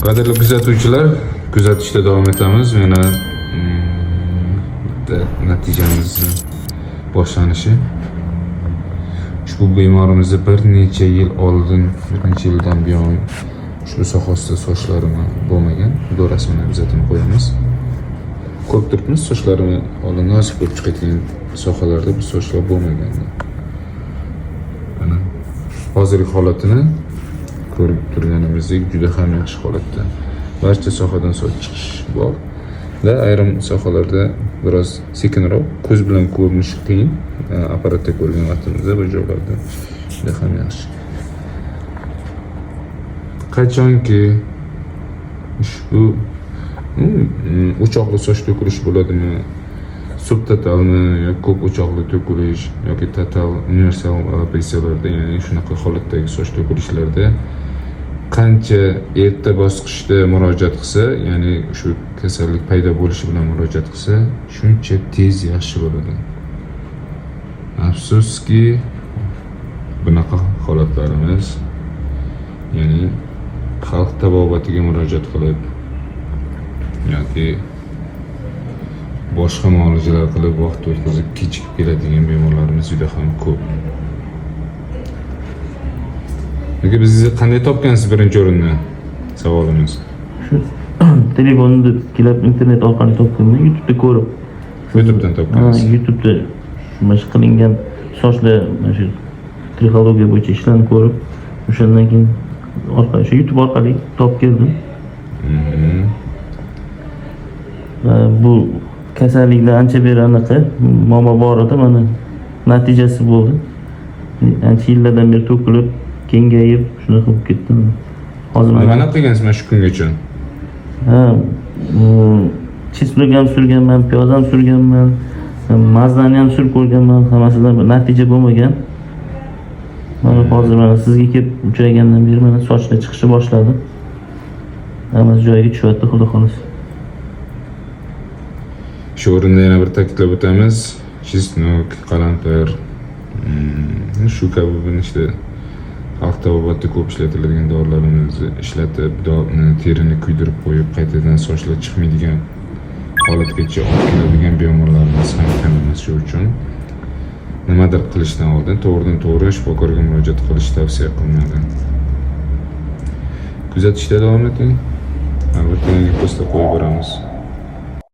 Qadrli kuzatuvchilar, kuzatishda davom etamiz. Yana natijamizni boshlanishi. Ushbu bemorimizni bir necha yil oldin, bir necha yildan buyon ushbu sohasida sochlarini bo'lmagan. Xudo rasmini kuzatib qo'yamiz. Ko'p turibmiz, sochlarini oldin nozik bo'lib chiqayotgan sohalarda bu sochlar bo'lmagan. Mana hozirgi holatini ko'rib turganimizdek juda ham yaxshi holatda. Barcha sohadan soch chiqish bor. Va ayrim sohalarda biroz sekinroq, ko'z bilan ko'rinishi qiyin. Apparatda ko'rgan vaqtimizda bu joylarda juda ham yaxshi. Qachonki ushbu o'choqli soch to'kilish bo'ladimi, subtotalmi yoki ko'p o'choqli to'kilish yoki total universal alopesiyalarda, ya'ni shunaqa holatdagi soch to'kilishlarda qancha erta bosqichda murojaat qilsa, ya'ni shu kasallik paydo bo'lishi bilan murojaat qilsa, shuncha tez yaxshi bo'ladi. Afsuski bunaqa holatlarimiz, ya'ni xalq tabobatiga murojaat qilib yoki boshqa muolajalar qilib vaqt o'tkazib kechikib keladigan bemorlarimiz juda ham ko'p. Aka, bizni qanday topgansiz birinchi o'rinda? Savolimiz. Shu telefonni kelib internet orqali topganman, YouTube'da ko'rib. YouTube'dan topgansiz? YouTube'da mana qilingan sochlar, mana shu trixologiya bo'yicha ishlarni ko'rib, o'shandan keyin shu YouTube orqali topib keldim. Bu kasalliklar ancha beri anaqa muammo bor edi, mana natijasi bo'ldi. Ancha yillardan beri to'kilib, kengayib, shunaqa bo'lib ketdim. Hozir nima qilgansiz mana shu kungacha? Chizlik ham surganman, piyoz ham surganman, mazdani ham surib ko'rganman, hammasidan natija bo'lmagan. Mana hozir mana sizga kelib uchragandan beri mana sochlar chiqishni boshladi. Hammasi joyiga tushyapti, xudo xohlasa. Shu o'rinda yana bir ta'kidlab o'tamiz. Chesnok, qalampir, shu kabi işte xalq tabobatida ko'p ishlatiladigan dorilarimizni ishlatib, terini kuydirib qo'yib, qaytadan sochlar chiqmaydigan holatgacha olib keladigan bemorlarimiz ham kam emas. Shu uchun nimadir qilishdan oldin to'g'ridan-to'g'ri shifokorga murojaat qilish tavsiya qilinadi. Kuzatishda davom eting. Albatta yangi postlar qo'yib boramiz.